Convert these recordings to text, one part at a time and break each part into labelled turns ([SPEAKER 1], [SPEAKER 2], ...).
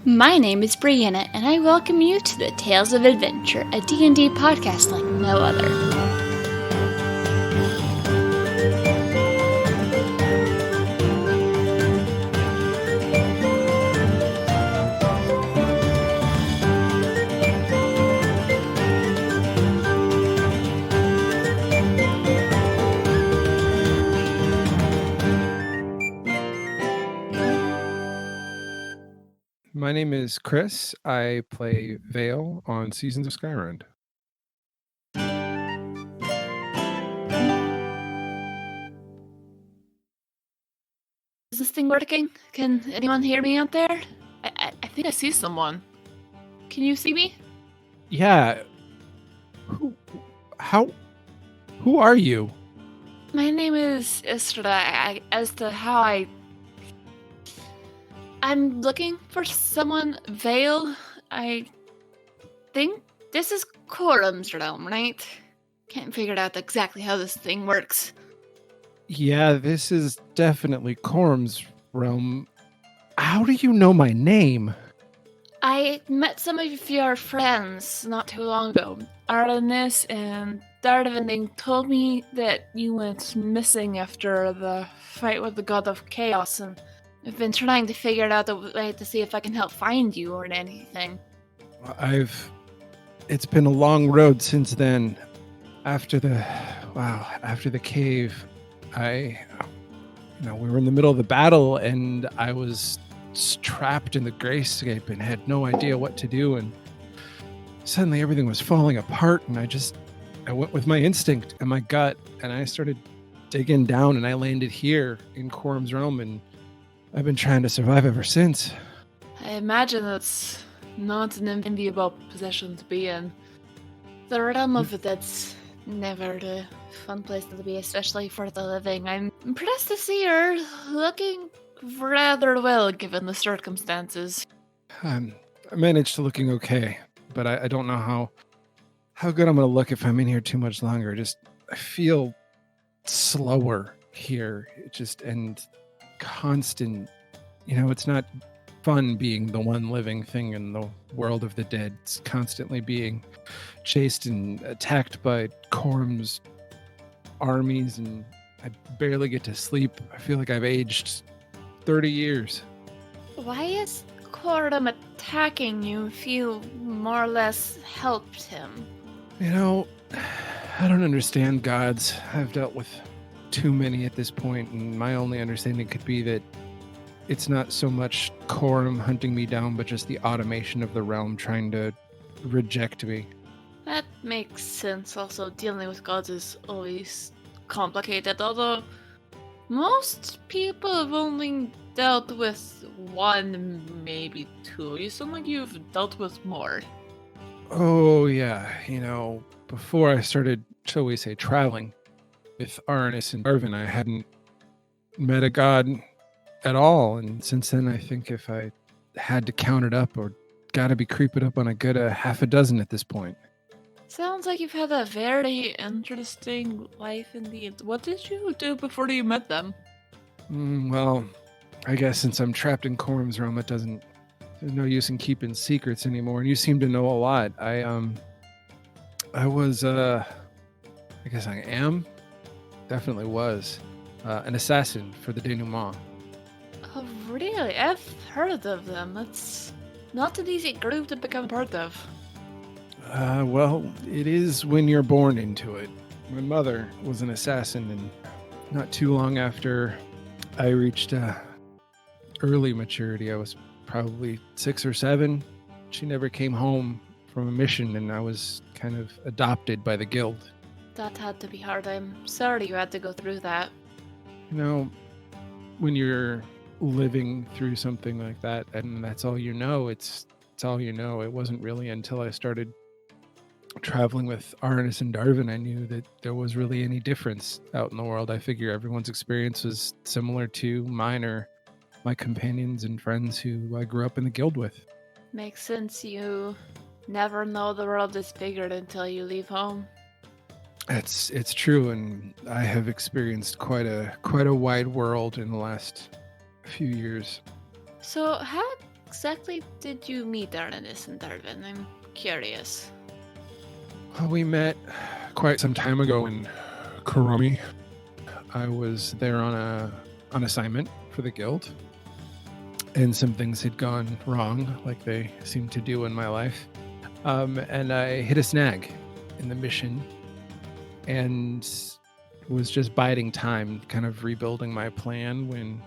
[SPEAKER 1] My name is Brianna, and I welcome you to the Tales of Adventure, a D&D podcast like no other.
[SPEAKER 2] My name is Chris. I play Vale on Seasons of Skyrend.
[SPEAKER 1] Is this thing working? Can anyone hear me out there? I think I see someone. Can you see me?
[SPEAKER 2] Yeah. Who are you?
[SPEAKER 1] My name is Isra. I'm looking for someone. Vale. I think this is Quorum's realm, right? Can't figure out exactly how this thing works.
[SPEAKER 2] Yeah, this is definitely Corm's realm. How do you know my name?
[SPEAKER 1] I met some of your friends not too long ago. Arannis and Darvin, they told me that you went missing after the fight with the god of chaos, and I've been trying to figure out a way to see if I can help find you or anything.
[SPEAKER 2] It's been a long road since then. After the cave, we were in the middle of the battle, and I was trapped in the grayscape and had no idea what to do, and suddenly everything was falling apart, and I went with my instinct and my gut, and I started digging down, and I landed here in Quorum's realm, and I've been trying to survive ever since.
[SPEAKER 1] I imagine that's not an enviable position to be in. The realm of the dead's never the fun place to be, especially for the living. I'm impressed to see her looking rather well given the circumstances.
[SPEAKER 2] I managed to looking okay, but I don't know how good I'm going to look if I'm in here too much longer. I feel slower here, and constant. It's not fun being the one living thing in the world of the dead. It's constantly being chased and attacked by Quorum's armies, and I barely get to sleep. I feel like I've aged 30 years.
[SPEAKER 1] Why is Quorum attacking you if you more or less helped him?
[SPEAKER 2] I don't understand gods. I've dealt with too many at this point, and my only understanding could be that it's not so much Quorum hunting me down, but just the automation of the realm trying to reject me.
[SPEAKER 1] That makes sense. Also, dealing with gods is always complicated, although most people have only dealt with one, maybe two. You sound like you've dealt with more.
[SPEAKER 2] Oh, yeah. Before I started, shall we say, traveling with Arannis and Darvin, I hadn't met a god at all. And since then, I think if I had to count it up, or gotta be creeping up on a good half a dozen at this point.
[SPEAKER 1] Sounds like you've had a very interesting life indeed. What did you do before you met them?
[SPEAKER 2] Well, I guess since I'm trapped in Quorum's realm, there's no use in keeping secrets anymore. And you seem to know a lot. I definitely was an assassin for the denouement.
[SPEAKER 1] Oh, really? I've heard of them. That's not an easy group to become part of.
[SPEAKER 2] Well, it is when you're born into it. My mother was an assassin, and not too long after I reached early maturity, I was probably 6 or 7. She never came home from a mission, and I was kind of adopted by the guild.
[SPEAKER 1] That had to be hard. I'm sorry you had to go through that.
[SPEAKER 2] When you're living through something like that, and that's all you know, it's all you know. It wasn't really until I started traveling with Arannis and Darvin I knew that there was really any difference out in the world. I figure everyone's experience was similar to mine or my companions and friends who I grew up in the guild with.
[SPEAKER 1] Makes sense. You never know the world is bigger until you leave home.
[SPEAKER 2] It's true, and I have experienced quite a wide world in the last few years.
[SPEAKER 1] So how exactly did you meet Arannis and Darvin? I'm curious.
[SPEAKER 2] Well, we met quite some time ago in Kuromi. I was there on assignment for the guild, and some things had gone wrong, like they seem to do in my life. And I hit a snag in the mission, and was just biding time, kind of rebuilding my plan when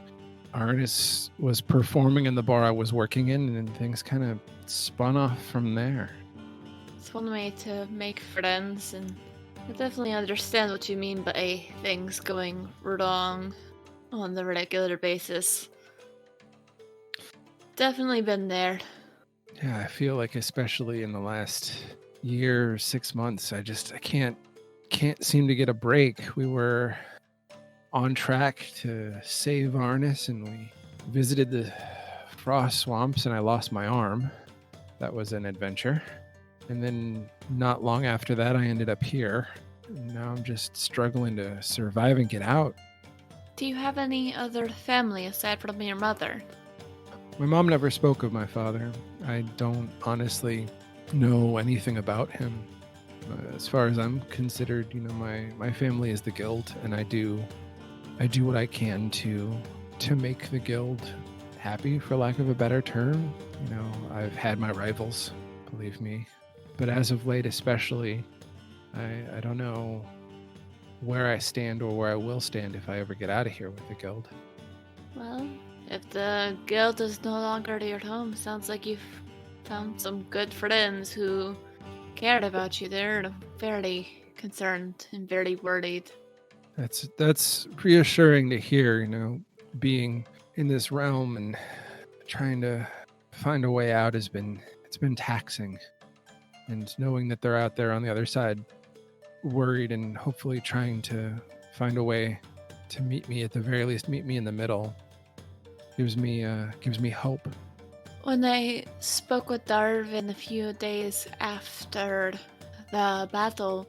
[SPEAKER 2] Arnis was performing in the bar I was working in, and things kind of spun off from there.
[SPEAKER 1] It's one way to make friends, and I definitely understand what you mean by things going wrong on the regular basis. Definitely been there.
[SPEAKER 2] Yeah, I feel like especially in the last year, 6 months, I can't seem to get a break. We were on track to save Arnis, and we visited the frost swamps, and I lost my arm. That was an adventure. And then not long after that, I ended up here. And now I'm just struggling to survive and get out.
[SPEAKER 1] Do you have any other family aside from your mother?
[SPEAKER 2] My mom never spoke of my father. I don't honestly know anything about him. As far as I'm considered, my family is the guild, and I do what I can to make the guild happy, for lack of a better term. I've had my rivals, believe me. But as of late especially, I don't know where I stand or where I will stand if I ever get out of here with the guild.
[SPEAKER 1] Well, if the guild is no longer your home, sounds like you've found some good friends who cared about you. They're very concerned and very worried.
[SPEAKER 2] That's reassuring to hear, being in this realm and trying to find a way out it's been taxing. And knowing that they're out there on the other side, worried and hopefully trying to find a way to meet me, at the very least meet me in the middle, gives me hope.
[SPEAKER 1] When I spoke with Darvin a few days after the battle,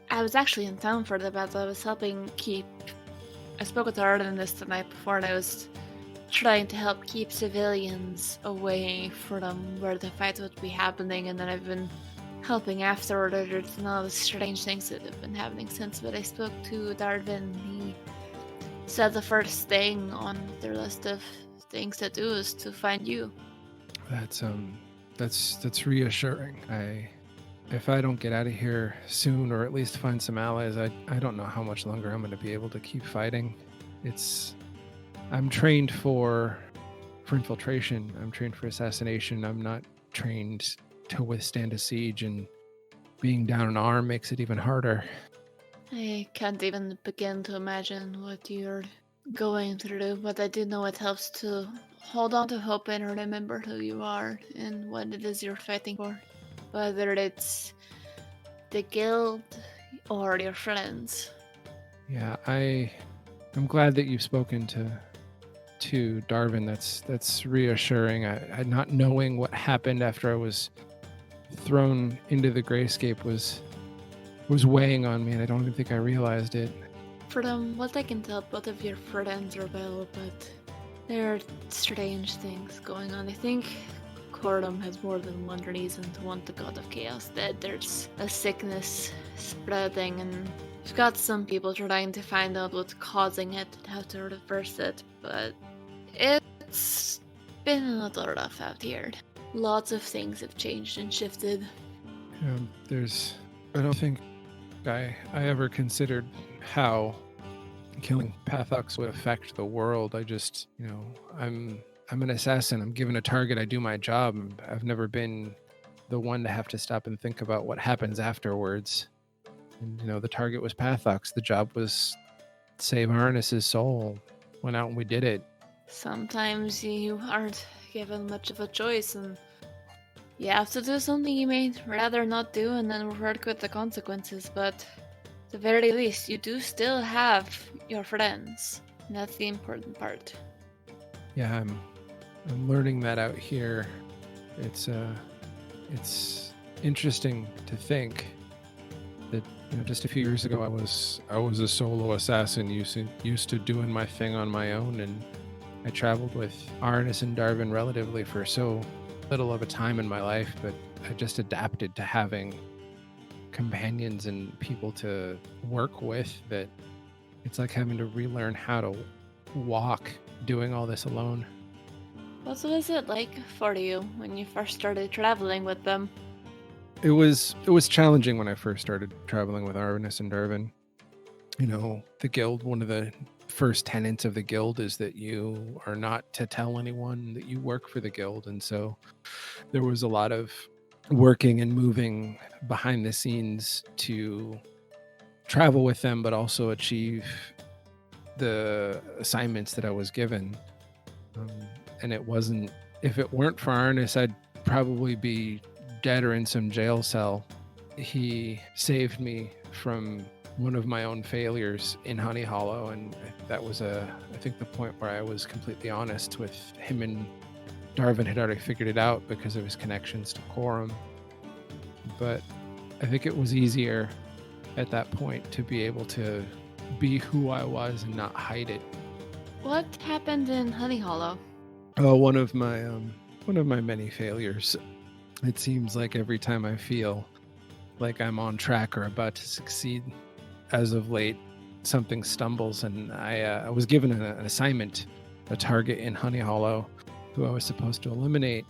[SPEAKER 1] I was actually in town for the battle. I spoke with Darvin the night before, and I was trying to help keep civilians away from where the fight would be happening, and then I've been helping afterward. There's been all the strange things that have been happening since, but I spoke to Darvin. He said the first thing on their list of things to do is to find you.
[SPEAKER 2] That's reassuring. If I don't get out of here soon, or at least find some allies, I don't know how much longer I'm going to be able to keep fighting. I'm trained for infiltration. I'm trained for assassination. I'm not trained to withstand a siege, and being down an arm makes it even harder.
[SPEAKER 1] I can't even begin to imagine what you're going through, but I do know it helps to hold on to hope and remember who you are and what it is you're fighting for. Whether it's the guild or your friends.
[SPEAKER 2] Yeah, I'm glad that you've spoken to Darvin. That's reassuring. I not knowing what happened after I was thrown into the grayscape was weighing on me, and I don't even think I realized it.
[SPEAKER 1] From what I can tell, both of your friends are well, but there are strange things going on. I think Cordum has more than one reason to want the God of Chaos dead. There's a sickness spreading, and we've got some people trying to find out what's causing it and how to reverse it, but it's been a little rough out here. Lots of things have changed and shifted.
[SPEAKER 2] I don't think I ever considered how killing Pathox would affect the world. I just, I'm an assassin. I'm given a target. I do my job. I've never been the one to have to stop and think about what happens afterwards. And, the target was Pathox. The job was save Arnis' soul. Went out and we did it.
[SPEAKER 1] Sometimes you aren't given much of a choice, and you have to do something you may rather not do and then work with the consequences, but at the very least, you do still have your friends. And that's the important part.
[SPEAKER 2] Yeah, I'm learning that out here. It's interesting to think that just a few years ago I was a solo assassin used to doing my thing on my own, and I traveled with Arannis and Darvin relatively for so little of a time in my life, but I just adapted to having companions and people to work with that it's like having to relearn how to walk doing all this alone.
[SPEAKER 1] What was it like for you when you first started traveling with them?
[SPEAKER 2] It was challenging when I first started traveling with Arannis and Darvin. You know, the guild, one of the first tenets of the guild is that you are not to tell anyone that you work for the guild. And so there was a lot of working and moving behind the scenes to travel with them, but also achieve the assignments that I was given. And it wasn't, if it weren't for Arnis, I'd probably be dead or in some jail cell. He saved me from one of my own failures in Honey Hollow, and that was I think the point where I was completely honest with him, and Darvin had already figured it out because of his connections to Quorum. But I think it was easier at that point to be able to be who I was and not hide it.
[SPEAKER 1] What happened in Honey Hollow?
[SPEAKER 2] Oh, one of my many failures. It seems like every time I feel like I'm on track or about to succeed, as of late, something stumbles, and I was given an assignment, a target in Honey Hollow, who I was supposed to eliminate.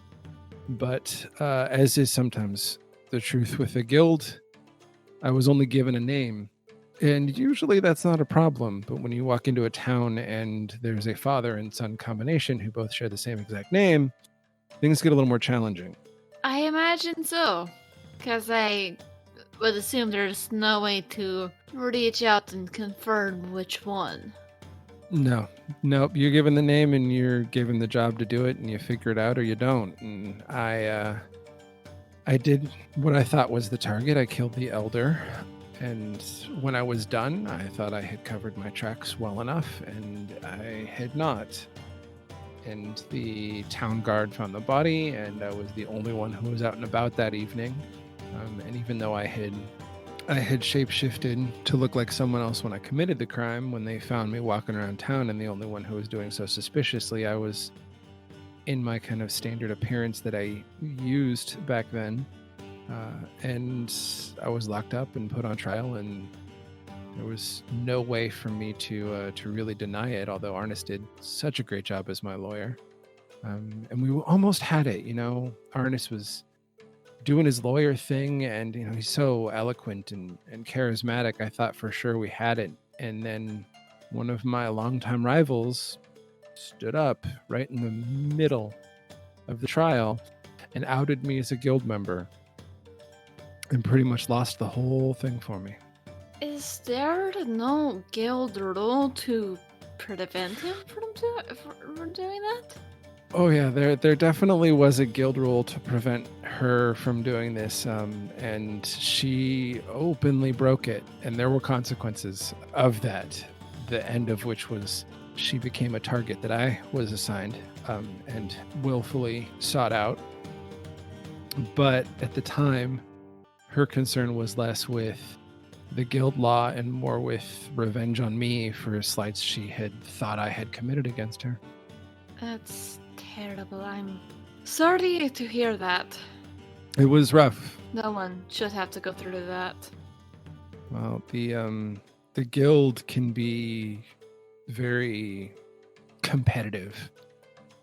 [SPEAKER 2] But as is sometimes the truth with the guild, I was only given a name. And usually that's not a problem. But when you walk into a town and there's a father and son combination who both share the same exact name, things get a little more challenging.
[SPEAKER 1] I imagine so. Because I would assume there's no way to reach out and confirm which one.
[SPEAKER 2] Nope. You're given the name and you're given the job to do it, and you figure it out or you don't. And I did what I thought was the target. I killed the elder. And when I was done, I thought I had covered my tracks well enough, and I had not. And the town guard found the body, and I was the only one who was out and about that evening. And even though I had shapeshifted to look like someone else when I committed the crime, when they found me walking around town and the only one who was doing so suspiciously, I was in my kind of standard appearance that I used back then. And I was locked up and put on trial, and there was no way for me to really deny it, although Arnis did such a great job as my lawyer. And we almost had it, you know. Arnis was doing his lawyer thing, and you know, he's so eloquent and charismatic. I thought for sure we had it. And then one of my longtime rivals stood up right in the middle of the trial and outed me as a guild member, and pretty much lost the whole thing for me.
[SPEAKER 1] Is there no guild rule to prevent him from doing that?
[SPEAKER 2] Oh yeah, there definitely was a guild rule to prevent her from doing this, and she openly broke it, and there were consequences of that, the end of which was she became a target that I was assigned and willfully sought out. But at the time, her concern was less with the guild law and more with revenge on me for slights she had thought I had committed against her.
[SPEAKER 1] That's terrible. I'm sorry to hear that.
[SPEAKER 2] It was rough.
[SPEAKER 1] No one should have to go through that.
[SPEAKER 2] Well, the guild can be very competitive,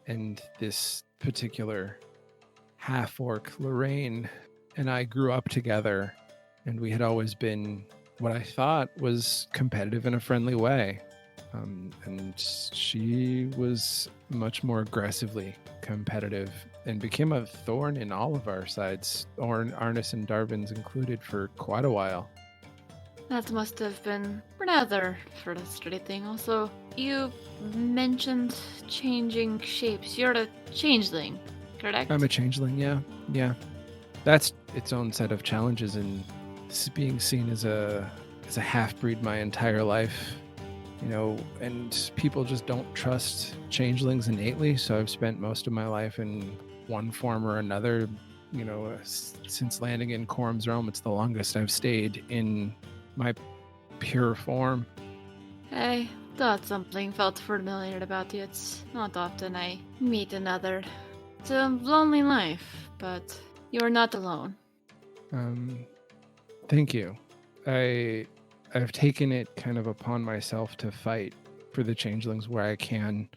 [SPEAKER 2] and this particular half-orc, Lorraine, and I grew up together, and we had always been what I thought was competitive in a friendly way. And she was much more aggressively competitive and became a thorn in all of our sides, Arnis and Darvin's included, for quite a while.
[SPEAKER 1] That must have been rather frustrating. Also, you mentioned changing shapes. You're a changeling, correct?
[SPEAKER 2] I'm a changeling, yeah. That's its own set of challenges, and being seen as a half-breed my entire life, you know, and people just don't trust changelings innately, so I've spent most of my life in one form or another. You know, since landing in Quorum's realm, it's the longest I've stayed in my pure form.
[SPEAKER 1] Hey, Thought something felt familiar about you. It's not often I meet another. It's a lonely life, but you're not alone.
[SPEAKER 2] Thank you. I've taken it kind of upon myself to fight for the changelings where I can.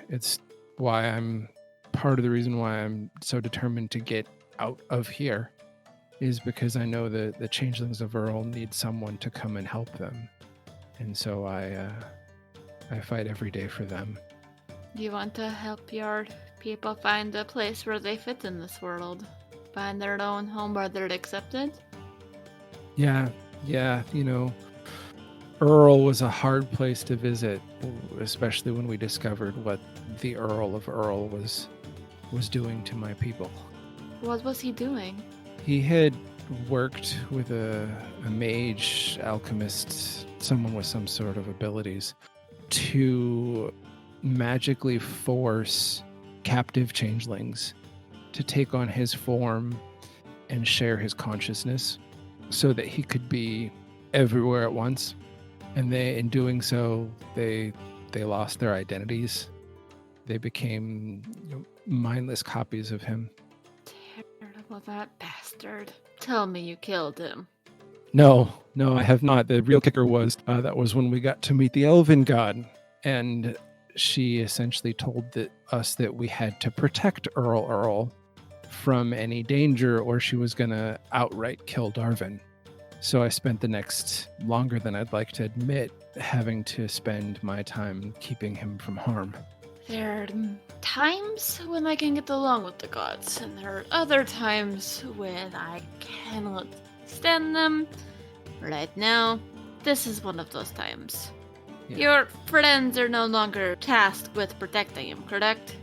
[SPEAKER 2] It's why I'm part of the reason why I'm so determined to get out of here is because I know that the changelings of Earl need someone to come and help them. And so I fight every day for them.
[SPEAKER 1] Do you want to help your people find a place where they fit in this world? Find their own home where they're accepted?
[SPEAKER 2] Yeah, Earl was a hard place to visit, especially when we discovered what the Earl of Earl was doing to my people.
[SPEAKER 1] What was he doing?
[SPEAKER 2] He had worked with a mage, alchemist, someone with some sort of abilities, to magically force captive changelings to take on his form and share his consciousness so that he could be everywhere at once. And in doing so, they lost their identities. They became mindless copies of him.
[SPEAKER 1] Terrible, that bastard. Tell me you killed him.
[SPEAKER 2] No, I have not. The real kicker was that was when we got to meet the Elven God, and she essentially told us that we had to protect Earl from any danger, or she was going to outright kill Darvin. So I spent the next longer than I'd like to admit having to spend my time keeping him from harm.
[SPEAKER 1] There are times when I can get along with the gods, and there are other times when I cannot stand them. Right now, this is one of those times.
[SPEAKER 2] Yeah.
[SPEAKER 1] Your friends are no longer tasked with protecting him, correct?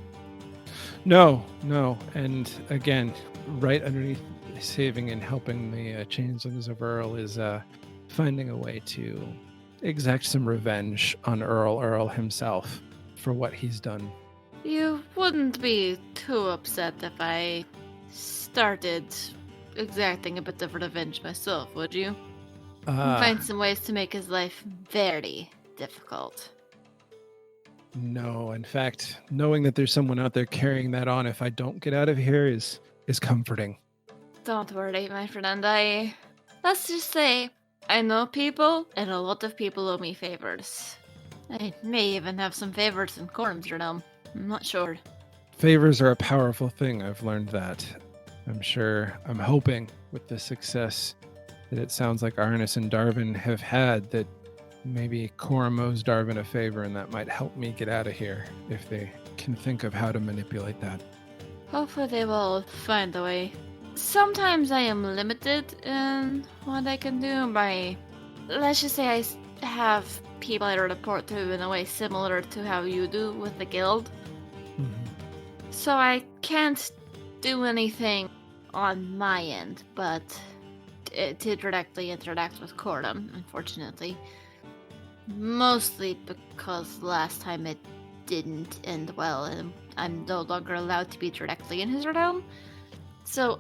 [SPEAKER 2] No. And again, right underneath saving and helping the changelings of Earl is finding a way to exact some revenge on Earl himself for what he's done.
[SPEAKER 1] You wouldn't be too upset if I started exacting a bit of revenge myself, would you? Find some ways to make his life very difficult.
[SPEAKER 2] No, in fact, knowing that there's someone out there carrying that on if I don't get out of here is comforting.
[SPEAKER 1] Don't worry, my friend. Let's just say, I know people, and a lot of people owe me favors. I may even have some favors in Corm's realm. I'm not sure.
[SPEAKER 2] Favors are a powerful thing, I've learned that. I'm hoping with the success that it sounds like Arannis and Darvin have had, that maybe Corm owes Darvin a favor, and that might help me get out of here if they can think of how to manipulate that.
[SPEAKER 1] Hopefully they will find a way. Sometimes I am limited in what I can do by... Let's just say I have people I report to in a way similar to how you do with the guild.
[SPEAKER 2] Mm-hmm.
[SPEAKER 1] So I can't do anything on my end, but to directly interact with Cordum, unfortunately. Mostly because last time it didn't end well, and I'm no longer allowed to be directly in his realm. So,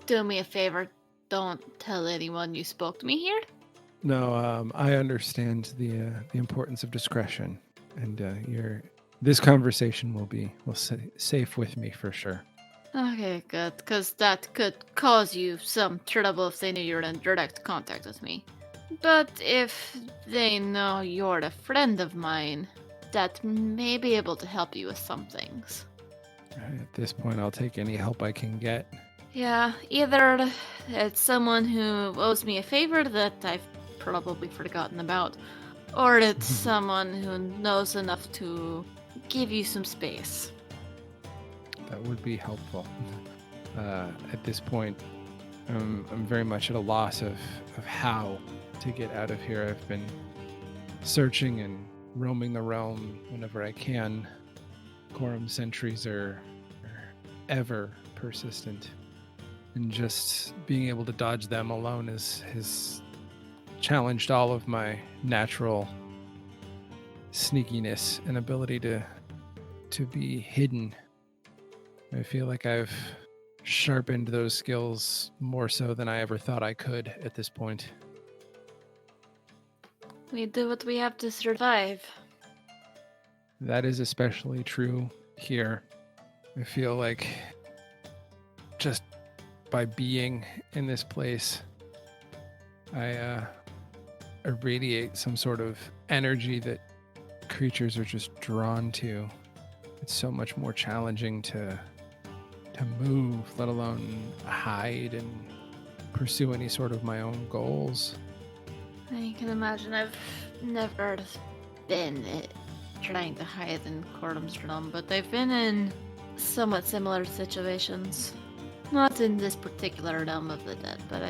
[SPEAKER 1] do me a favor, don't tell anyone you spoke to me here.
[SPEAKER 2] No, I understand the importance of discretion, and this conversation will safe with me for sure.
[SPEAKER 1] Okay, good, because that could cause you some trouble if they knew you were in direct contact with me. But if they know you're a friend of mine, that may be able to help you with some things.
[SPEAKER 2] At this point, I'll take any help I can get.
[SPEAKER 1] Yeah, either it's someone who owes me a favor that I've probably forgotten about, or it's someone who knows enough to give you some space.
[SPEAKER 2] That would be helpful. At this point, I'm very much at a loss of how to get out of here. I've been searching and roaming the realm whenever I can. Quorum sentries are ever persistent, and just being able to dodge them alone has challenged all of my natural sneakiness and ability to be hidden. I feel like I've sharpened those skills more so than I ever thought I could at this point.
[SPEAKER 1] We do what we have to survive.
[SPEAKER 2] that is especially true here. I feel like just by being in this place, I irradiate some sort of energy that creatures are just drawn to. It's so much more challenging to move, let alone hide and pursue any sort of my own goals.
[SPEAKER 1] I can imagine. I've never been trying to hide in Cordum's realm, but I've been in somewhat similar situations. Not in this particular realm of the dead, but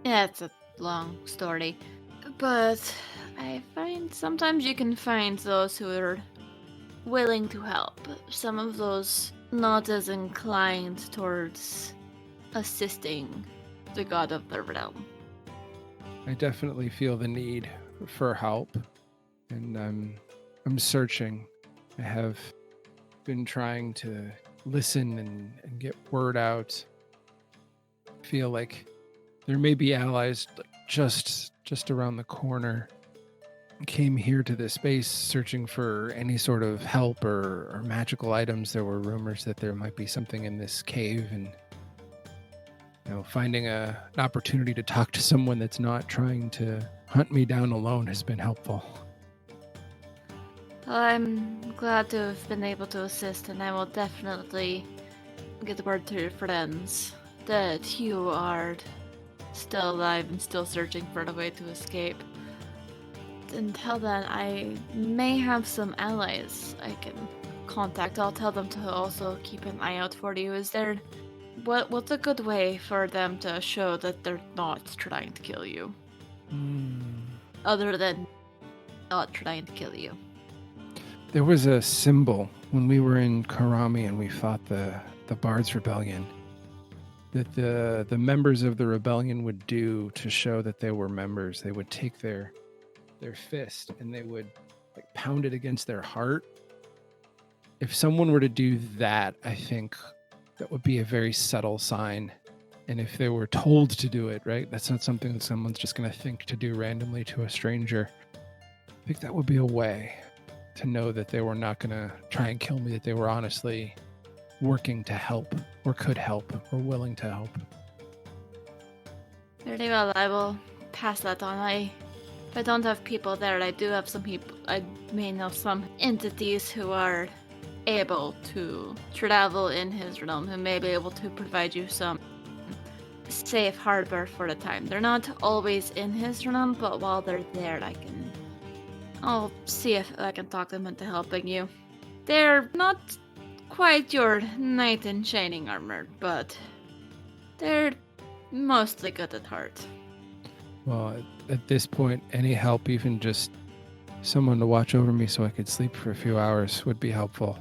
[SPEAKER 1] it's a long story. But I find sometimes you can find those who are willing to help. Some of those not as inclined towards assisting the god of the realm.
[SPEAKER 2] I definitely feel the need for help, and I'm searching. I have been trying to listen and get word out. I feel like there may be allies just around the corner. Came here to this space searching for any sort of help or magical items. There were rumors that there might be something in this cave, and finding an opportunity to talk to someone that's not trying to hunt me down alone has been helpful.
[SPEAKER 1] Well, I'm glad to have been able to assist, and I will definitely get the word to your friends that you are still alive and still searching for a way to escape. Until then, I may have some allies I can contact. I'll tell them to also keep an eye out for you. What's a good way for them to show that they're not trying to kill you? Other than not trying to kill you.
[SPEAKER 2] There was a symbol when we were in Karami and we fought the Bards Rebellion that the members of the rebellion would do to show that they were members. They would take their fist and they would pound it against their heart. If someone were to do that, I think that would be a very subtle sign. And if they were told to do it, right, that's not something that someone's just going to think to do randomly to a stranger. I think that would be a way to know that they were not going to try and kill me, that they were honestly working to help or could help or willing to help.
[SPEAKER 1] Very well, I will pass that on. If I don't have people there, I do have some people. I may know some entities who are able to travel in his realm, who may be able to provide you some safe harbor for the time. They're not always in his realm, but while they're there, I'll see if I can talk them into helping you. They're not quite your knight in shining armor, but they're mostly good at heart.
[SPEAKER 2] Well, at this point, any help, even just someone to watch over me so I could sleep for a few hours would be helpful.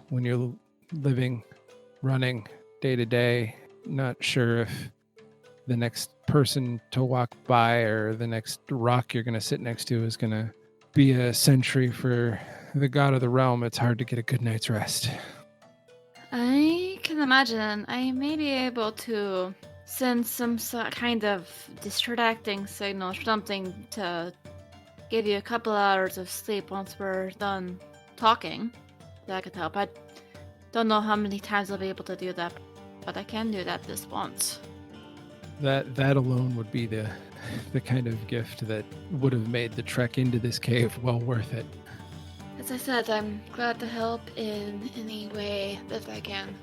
[SPEAKER 2] When you're living, running day to day, not sure if the next person to walk by or the next rock you're going to sit next to is going to be a sentry for the god of the realm. It's hard to get a good night's rest.
[SPEAKER 1] I can imagine. I may be able to send some kind of distracting signal or something to give you a couple hours of sleep once we're done talking. That could help. I don't know how many times I'll be able to do that, but I can do that this once.
[SPEAKER 2] That alone would be the kind of gift that would have made the trek into this cave well worth it.
[SPEAKER 1] As I said, I'm glad to help in any way that I can.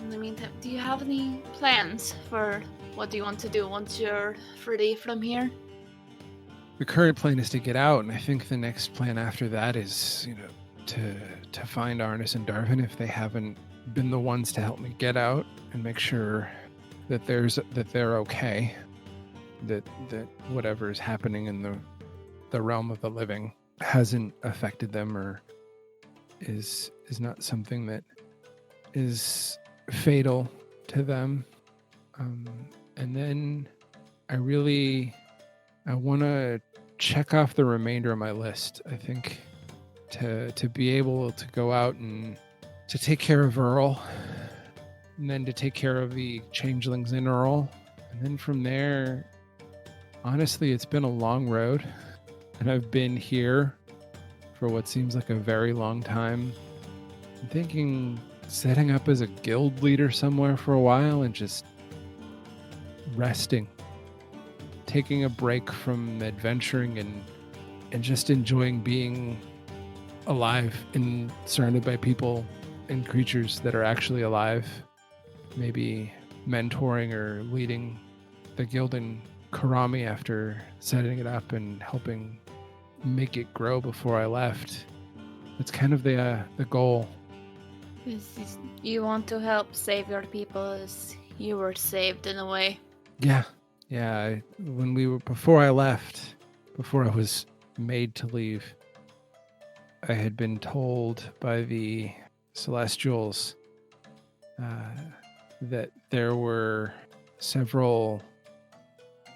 [SPEAKER 1] In the meantime, do you have any plans for what do you want to do once you're free from here?
[SPEAKER 2] The current plan is to get out, and I think the next plan after that is, to find Arannis and Darvin if they haven't been the ones to help me get out, and make sure that they're okay, that whatever is happening in the realm of the living hasn't affected them or is not something that is fatal to them. And then I want to check off the remainder of my list. I think to be able to go out and to take care of Earl, and then to take care of the changelings in Earl. And then from there, honestly, it's been a long road. And I've been here for what seems like a very long time. I'm thinking setting up as a guild leader somewhere for a while and just resting, taking a break from adventuring and just enjoying being alive and surrounded by people and creatures that are actually alive. Maybe mentoring or leading the guild in Karami after setting it up and helping make it grow before I left. That's kind of the goal.
[SPEAKER 1] You want to help save your people as you were saved in a way.
[SPEAKER 2] Yeah. Before I left, before I was made to leave, I had been told by the Celestials that there were several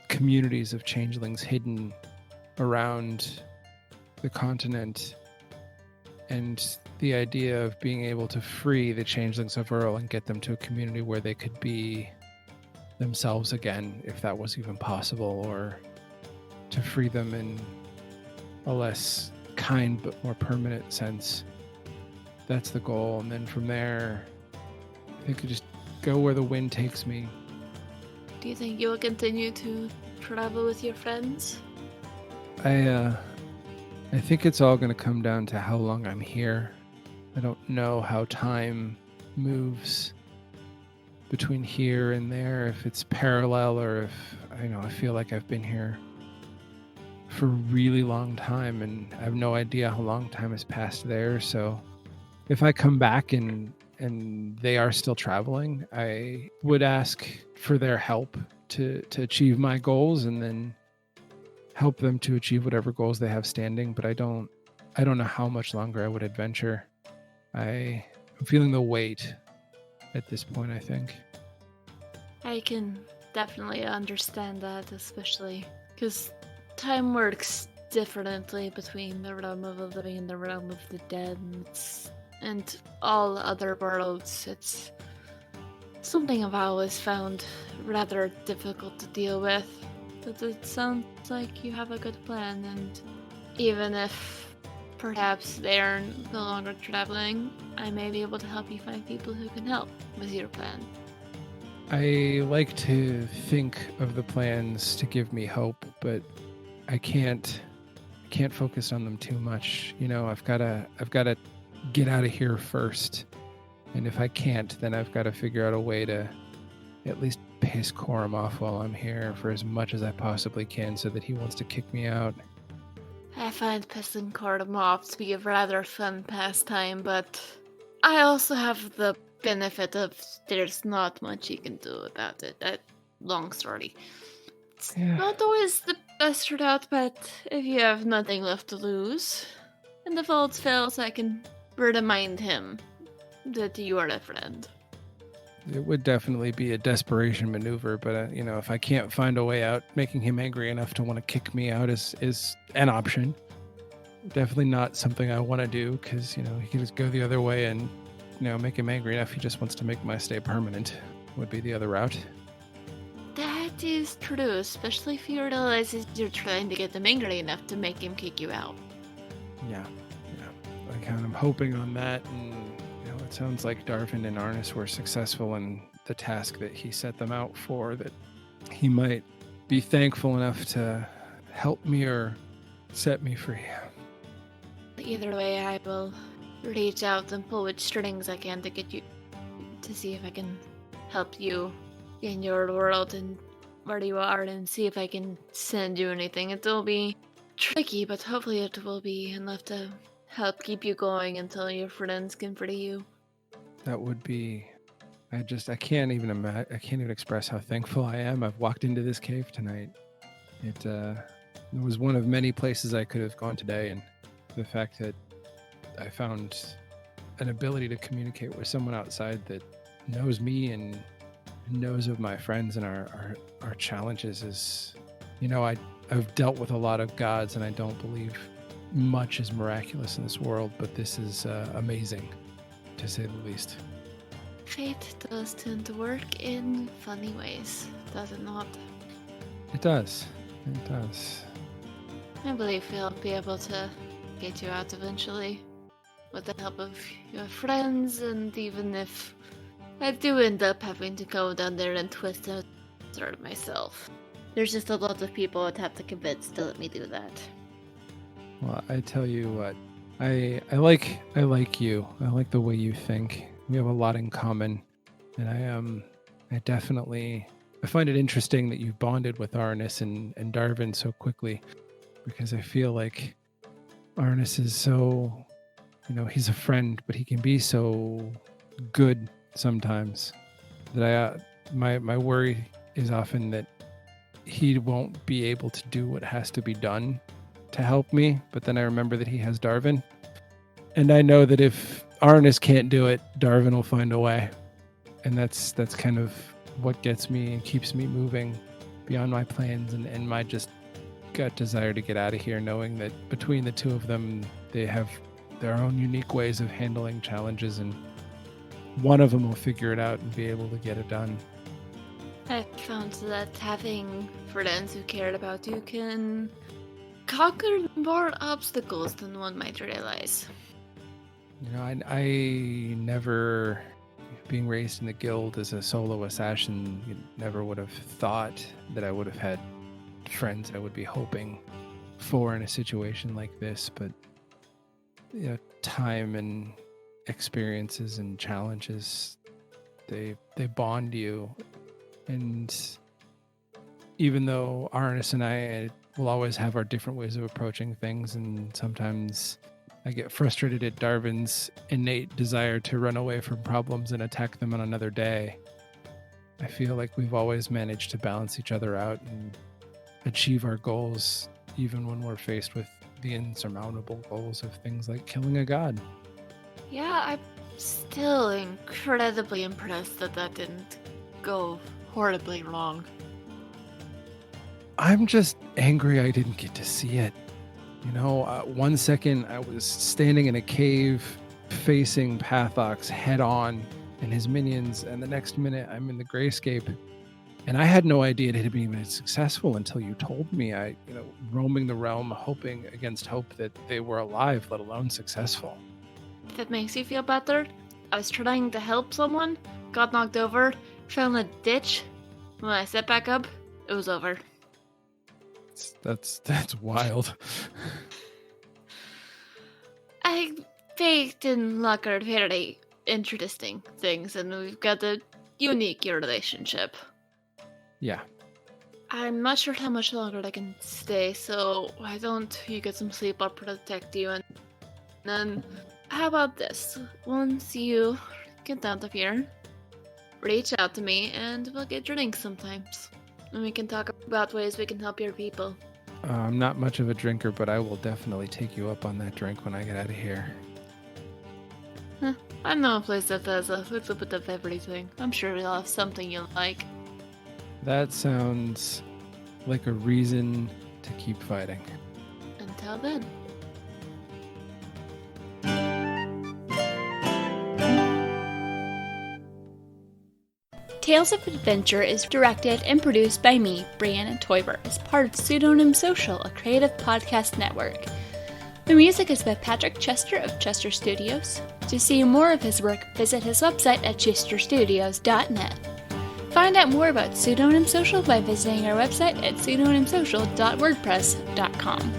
[SPEAKER 2] communities of changelings hidden around the continent, and the idea of being able to free the changelings of Earl and get them to a community where they could be themselves again, if that was even possible, or to free them in a less kind but more permanent sense. That's the goal. And then from there, I could just go where the wind takes me.
[SPEAKER 1] Do you think you will continue to travel with your friends?
[SPEAKER 2] I think it's all going to come down to how long I'm here. I don't know how time moves between here and there, if it's parallel or if, I feel like I've been here for a really long time and I have no idea how long time has passed there. So if I come back and they are still traveling, I would ask for their help to achieve my goals and then help them to achieve whatever goals they have standing. But I don't know how much longer I would adventure. I'm feeling the weight at this point, I think.
[SPEAKER 1] I can definitely understand that, especially because time works differently between the realm of the living and the realm of the dead, and all other worlds. It's something I've always found rather difficult to deal with. But it sounds like you have a good plan, and even if perhaps they are no longer traveling, I may be able to help you find people who can help with your plan.
[SPEAKER 2] I like to think of the plans to give me hope, but I can't focus on them too much. I've got to get out of here first. And if I can't, then I've got to figure out a way to at least piss Coram off while I'm here for as much as I possibly can so that he wants to kick me out.
[SPEAKER 1] I find pissing Coram off to be a rather fun pastime, but I also have the benefit of there's not much you can do about it. That long story. It's not always the best route, but if you have nothing left to lose, and if all else fails, I can remind him that you are a friend.
[SPEAKER 2] It would definitely be a desperation maneuver, but if I can't find a way out, making him angry enough to want to kick me out is an option. Definitely not something I want to do, because he can just go the other way and make him angry enough he just wants to make my stay permanent. Would be the other route.
[SPEAKER 1] That is true, especially if you realize you're trying to get him angry enough to make him kick you out.
[SPEAKER 2] Yeah. I'm hoping on that, and it sounds like Darvin and Arannis were successful in the task that he set them out for, that he might be thankful enough to help me or set me free.
[SPEAKER 1] Either way, I will reach out and pull which strings I can to get you, to see if I can help you in your world and where you are, and see if I can send you anything. It will be tricky, but hopefully it will be enough to help keep you going until your friends can free you.
[SPEAKER 2] That would be... I can't even express how thankful I am. I've walked into this cave tonight. It was one of many places I could have gone today, and the fact that I found an ability to communicate with someone outside that knows me and knows of my friends and our challenges is, I've dealt with a lot of gods, and I don't believe much is miraculous in this world, but this is amazing, to say the least.
[SPEAKER 1] Fate does tend to work in funny ways, does it not?
[SPEAKER 2] It does.
[SPEAKER 1] I believe we'll be able to get you out eventually. With the help of your friends, and even if I do end up having to go down there and twist out myself. There's just a lot of people I'd have to convince to let me do that.
[SPEAKER 2] Well, I tell you what, I like you. I like the way you think. We have a lot in common, and I definitely find it interesting that you've bonded with Arannis and Darvin so quickly, because I feel like Arannis is so, he's a friend, but he can be so good sometimes that my worry is often that he won't be able to do what has to be done to help me. But then I remember that he has Darvin, and I know that if Arannis can't do it, Darvin will find a way. And that's kind of what gets me and keeps me moving beyond my plans and my just gut desire to get out of here, knowing that between the two of them, they have their own unique ways of handling challenges, and one of them will figure it out and be able to get it done.
[SPEAKER 1] I found that having friends who cared about you can conquer more obstacles than one might realize.
[SPEAKER 2] I never, being raised in the guild as a solo assassin, you never would have thought that I would have had friends I would be hoping for in a situation like this. But time and experiences and challenges, they bond you. And even though Arannis and I will always have our different ways of approaching things, and sometimes I get frustrated at Darvin's innate desire to run away from problems and attack them on another day, I feel like we've always managed to balance each other out and achieve our goals, even when we're faced with the insurmountable goals of things like killing a god.
[SPEAKER 1] Yeah, I'm still incredibly impressed that didn't go horribly wrong.
[SPEAKER 2] I'm just angry I didn't get to see it. 1 second I was standing in a cave facing Pathox head on and his minions, and the next minute I'm in the Greyscape. And I had no idea it had been even successful until you told me. Roaming the realm, hoping against hope that they were alive, let alone successful.
[SPEAKER 1] If it makes you feel better, I was trying to help someone, got knocked over, fell in a ditch. When I set back up, it was over.
[SPEAKER 2] That's wild.
[SPEAKER 1] Fate and luck are very interesting things, and we've got a unique relationship.
[SPEAKER 2] Yeah.
[SPEAKER 1] I'm not sure how much longer I can stay, so why don't you get some sleep? I'll protect you, and then how about this? Once you get out of here, reach out to me, and we'll get drinks sometimes. And we can talk about ways we can help your people.
[SPEAKER 2] I'm not much of a drinker, but I will definitely take you up on that drink when I get out of here.
[SPEAKER 1] I know a place that has a little bit of everything. I'm sure we'll have something you'll like.
[SPEAKER 2] That sounds like a reason to keep fighting.
[SPEAKER 1] Until then.
[SPEAKER 3] Tales of Adventure is directed and produced by me, Brianna Toiber, as part of Pseudonym Social, a creative podcast network. The music is by Patrick Chester of Chester Studios. To see more of his work, visit his website at chesterstudios.net. Find out more about Pseudonym Social by visiting our website at pseudonymsocial.wordpress.com.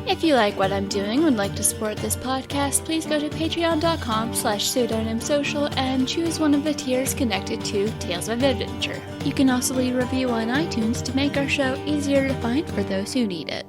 [SPEAKER 3] If you like what I'm doing and would like to support this podcast, please go to patreon.com/pseudonymsocial and choose one of the tiers connected to Tales of Adventure. You can also leave a review on iTunes to make our show easier to find for those who need it.